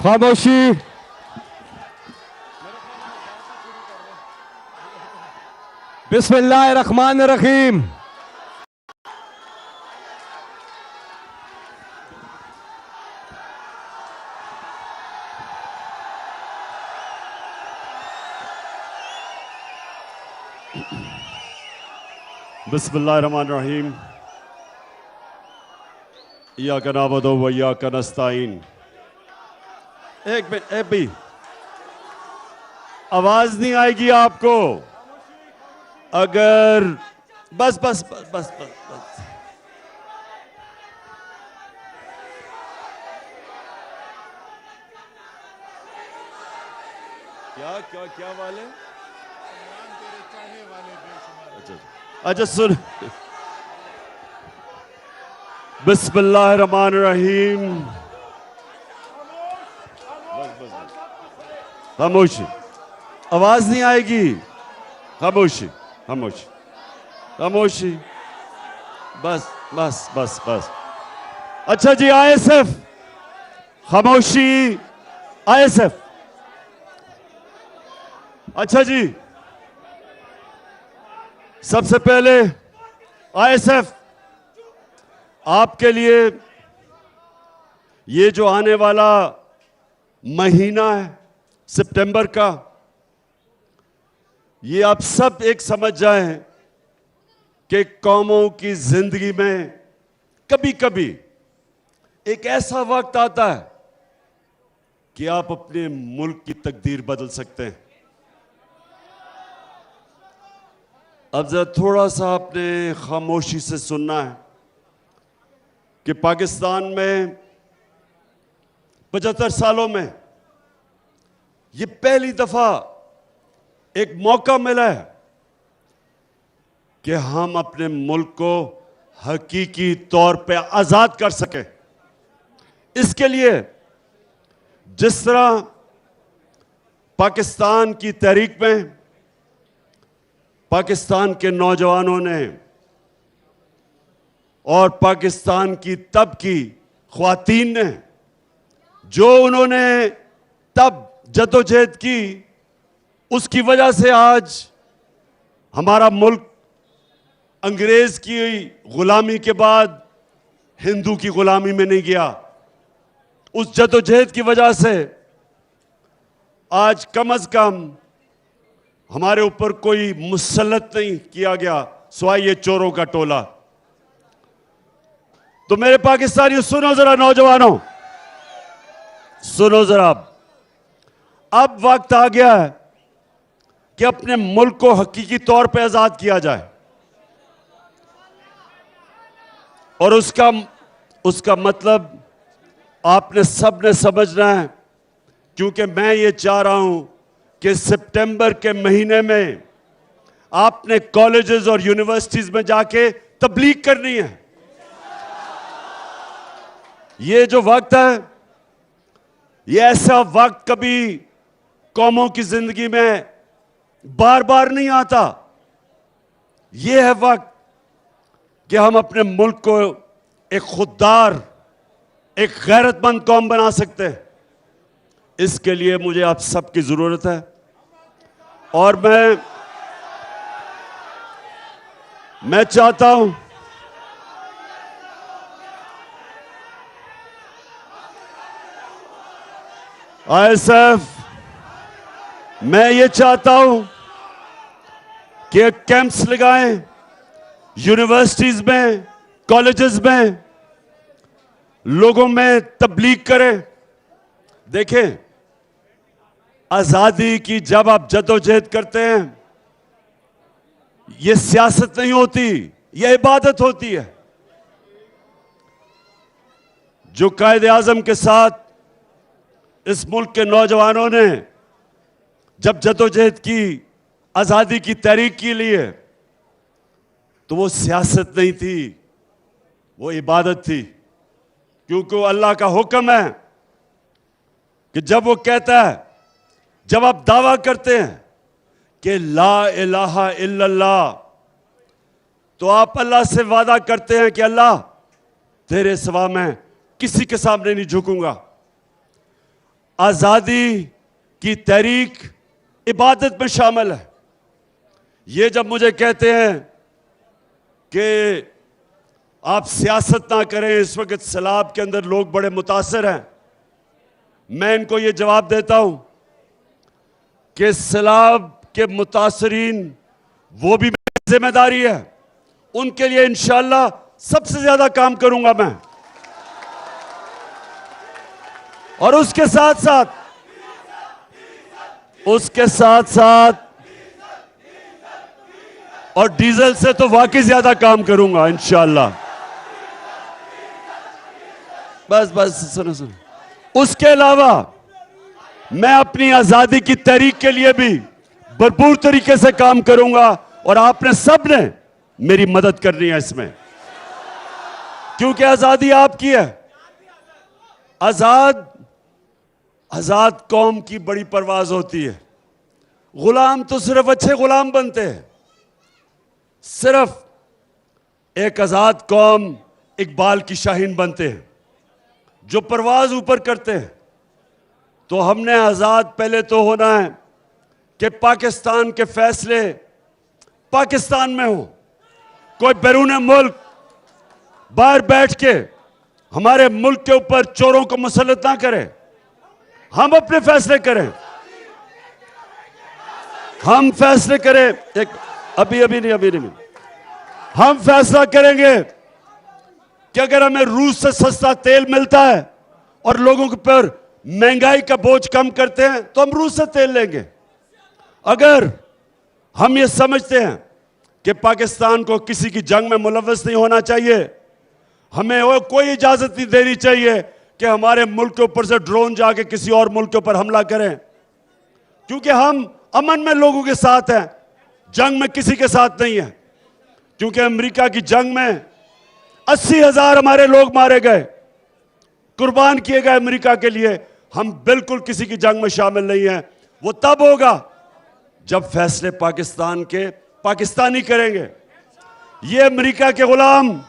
खामोशी। बिस्मिल्लाहिर्रहमानिर्रहीम। बिस्मिल्लाहिर्रहमानिर्रहीम। इय्याका नअबुदु व इय्याका नस्तईन। एक मिनट, एक भी आवाज नहीं आएगी आपको अगर बस बस बस बस बस, बस। क्या क्या क्या वाले? अच्छा सुन। बिस्मिल्लाहिर्रहमानिर्रहीम। खामोशी, आवाज नहीं आएगी। खामोशी खामोशी खामोशी, बस बस बस बस। अच्छा जी, आईएसएफ, खामोशी, आईएसएफ। अच्छा जी, सबसे पहले आईएसएफ आपके लिए ये जो आने वाला महीना है सितंबर का, ये आप सब एक समझ जाएं कि कौमों की जिंदगी में कभी कभी एक ऐसा वक्त आता है कि आप अपने मुल्क की तकदीर बदल सकते हैं। अब जरा थोड़ा सा आपने खामोशी से सुनना है कि पाकिस्तान में 75 सालों में ये पहली दफा एक मौका मिला है कि हम अपने मुल्क को हकीकी तौर पे आजाद कर सके। इसके लिए जिस तरह पाकिस्तान की तहरीक में पाकिस्तान के नौजवानों ने और पाकिस्तान की तब की ख्वातीन ने जो उन्होंने तब जद्दोजहद की, उसकी वजह से आज हमारा मुल्क अंग्रेज की गुलामी के बाद हिंदू की गुलामी में नहीं गया। उस जद्दोजहद की वजह से आज कम से कम हमारे ऊपर कोई मुसल्लत नहीं किया गया सिवाय ये चोरों का टोला। तो मेरे पाकिस्तानियों सुनो जरा, नौजवानों सुनो जरा, अब वक्त आ गया है कि अपने मुल्क को हकीकी तौर पे आजाद किया जाए और उसका मतलब आपने सबने समझना है, क्योंकि मैं ये चाह रहा हूं कि सितंबर के महीने में आपने कॉलेजेस और यूनिवर्सिटीज में जाके तबलीग करनी है। ये जो वक्त है, ये ऐसा वक्त कभी कौमों की जिंदगी में बार बार नहीं आता। ये है वक्त कि हम अपने मुल्क को एक खुददार, एक गैरतमंद कौम बना सकते हैं। इसके लिए मुझे आप सबकी जरूरत है और मैं चाहता हूं आईएसएफ, मैं ये चाहता हूं कि कैंप्स लगाएं यूनिवर्सिटीज में, कॉलेजेस में, लोगों में तबलीग करें। देखें, आजादी की जब आप जद्दोजहद करते हैं, ये सियासत नहीं होती, ये इबादत होती है। जो कायदे आजम के साथ इस मुल्क के नौजवानों ने जब जद्दोजहद की, आजादी की तहरीक के लिए, तो वो सियासत नहीं थी, वो इबादत थी। क्योंकि वो अल्लाह का हुक्म है कि जब वो कहता है, जब आप दावा करते हैं कि ला इलाहा इल्लल्लाह, तो आप अल्लाह से वादा करते हैं कि अल्लाह तेरे सिवा मैं किसी के सामने नहीं झुकूंगा। आजादी की तहरीक इबादत में शामिल है। ये जब मुझे कहते हैं कि आप सियासत ना करें, इस वक्त सैलाब के अंदर लोग बड़े मुतासर हैं, मैं इनको ये जवाब देता हूं कि सैलाब के मुतासरीन वो भी मेरी जिम्मेदारी है, उनके लिए इंशाअल्लाह सबसे ज्यादा काम करूंगा मैं। और उसके साथ साथ और डीजल से तो वाकई ज्यादा काम करूंगा इंशाअल्लाह। बस सुनो। उसके अलावा मैं अपनी आजादी की तहरीक के लिए भी भरपूर तरीके से काम करूंगा और आपने सब ने मेरी मदद करनी है इसमें, क्योंकि आजादी आपकी है। आजाद कौम की बड़ी परवाज होती है। गुलाम तो सिर्फ अच्छे गुलाम बनते हैं। सिर्फ एक आजाद कौम इकबाल की शाहीन बनते हैं जो परवाज ऊपर करते हैं। तो हमने आजाद पहले तो होना है कि पाकिस्तान के फैसले पाकिस्तान में हो। कोई बैरून मुल्क बाहर बैठ के हमारे मुल्क के ऊपर चोरों को मुसल्लत ना करे। हम अपने फैसले करें, हम फैसले करें। अभी नहीं। हम फैसला करेंगे कि अगर हमें रूस से सस्ता तेल मिलता है और लोगों के ऊपर महंगाई का बोझ कम करते हैं तो हम रूस से तेल लेंगे। अगर हम ये समझते हैं कि पाकिस्तान को किसी की जंग में मुलव्वस नहीं होना चाहिए, हमें वो कोई इजाजत नहीं देनी चाहिए कि हमारे मुल्क के ऊपर से ड्रोन जाके किसी और मुल्क के ऊपर हमला करें, क्योंकि हम अमन में लोगों के साथ हैं, जंग में किसी के साथ नहीं है। क्योंकि अमेरिका की जंग में 80,000 हमारे लोग मारे गए, कुर्बान किए गए अमेरिका के लिए। हम बिल्कुल किसी की जंग में शामिल नहीं हैं। वो तब होगा जब फैसले पाकिस्तान के पाकिस्तानी करेंगे। ये अमेरिका के गुलाम,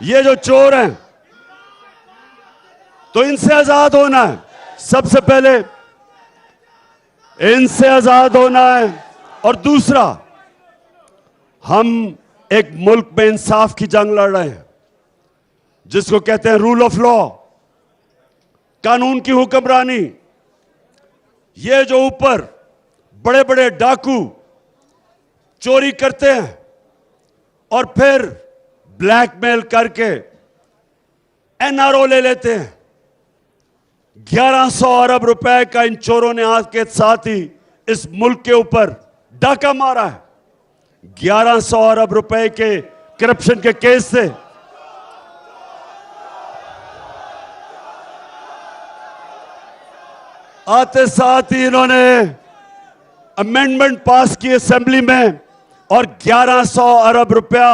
ये जो चोर हैं, तो इनसे आजाद होना है। सबसे पहले इनसे आजाद होना है। और दूसरा, हम एक मुल्क में इंसाफ की जंग लड़ रहे हैं, जिसको कहते हैं रूल ऑफ लॉ, कानून की हुक्मरानी। ये जो ऊपर बड़े बड़े डाकू चोरी करते हैं और फिर ब्लैकमेल करके एनआरओ ले लेते हैं, 1100 अरब रुपए का इन चोरों ने आज के साथ ही इस मुल्क के ऊपर डाका मारा है। 1100 अरब रुपए के करप्शन के केस से आते साथ ही इन्होंने अमेंडमेंट पास की असेंबली में और 1100 अरब रुपया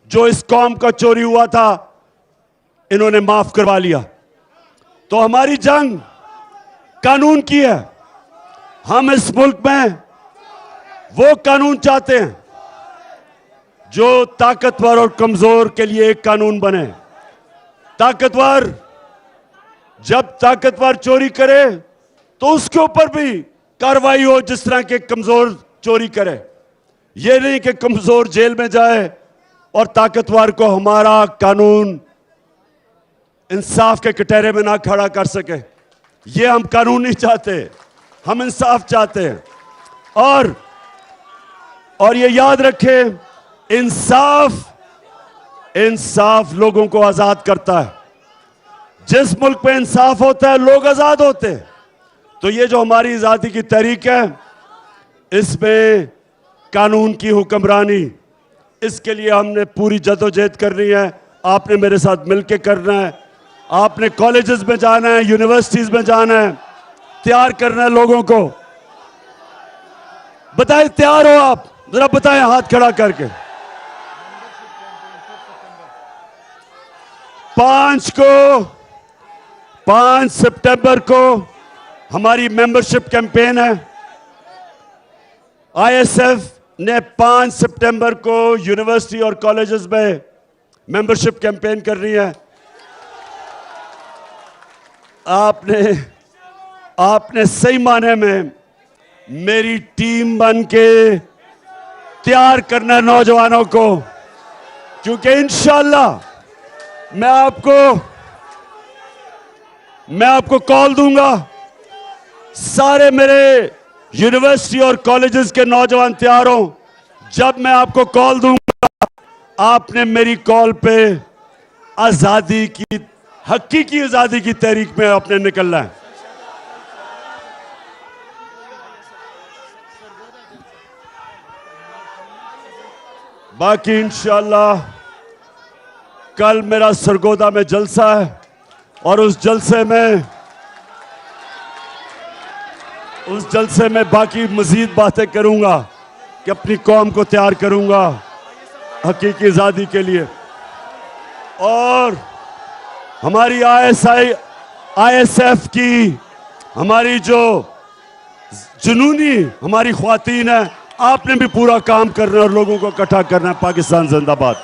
जो इस कौम का चोरी हुआ था इन्होंने माफ करवा लिया। तो हमारी जंग कानून की है। हम इस मुल्क में वो कानून चाहते हैं जो ताकतवर और कमजोर के लिए एक कानून बने। ताकतवर जब ताकतवर चोरी करे तो उसके ऊपर भी कार्रवाई हो जिस तरह के कमजोर चोरी करे। ये नहीं कि कमजोर जेल में जाए और ताकतवर को हमारा कानून इंसाफ के कटहरे में ना खड़ा कर सके। ये हम कानून नहीं चाहते, हम इंसाफ चाहते हैं। और ये याद रखें, इंसाफ लोगों को आजाद करता है। जिस मुल्क में इंसाफ होता है लोग आजाद होते हैं। तो ये जो हमारी आजादी की तहरीक है, इसमें कानून की हुक्मरानी, इसके लिए हमने पूरी जदोजहद करनी है। आपने मेरे साथ मिलकर करना है। आपने कॉलेजेस में जाना है, यूनिवर्सिटीज में जाना है, तैयार करना है लोगों को। बताएं तैयार हो आप? जरा बताएं हाथ खड़ा करके। 5 सितंबर को हमारी मेंबरशिप कैंपेन है। आईएसएफ ने 5 सितंबर को यूनिवर्सिटी और कॉलेजेस में मेंबरशिप कैंपेन करनी है। आपने आपने सही माने में मेरी टीम बन के तैयार करना है नौजवानों को, क्योंकि इंशाल्लाह मैं आपको कॉल दूंगा। सारे मेरे यूनिवर्सिटी और कॉलेजेस के नौजवान तैयार हो। जब मैं आपको कॉल दूंगा, आपने मेरी कॉल पे आजादी की, हकीकी आजादी की तहरीक में आपने निकलना है। बाकी इंशाल्लाह कल मेरा सरगोदा में जलसा है और उस जलसे में बाकी मजीद बातें करूंगा कि अपनी कौम को तैयार करूंगा हकीकी आजादी के लिए। और हमारी आईएसएफ की हमारी जो जुनूनी हमारी ख्वातीन है, आपने भी पूरा काम करना है और लोगों को इकट्ठा करना है। पाकिस्तान जिंदाबाद।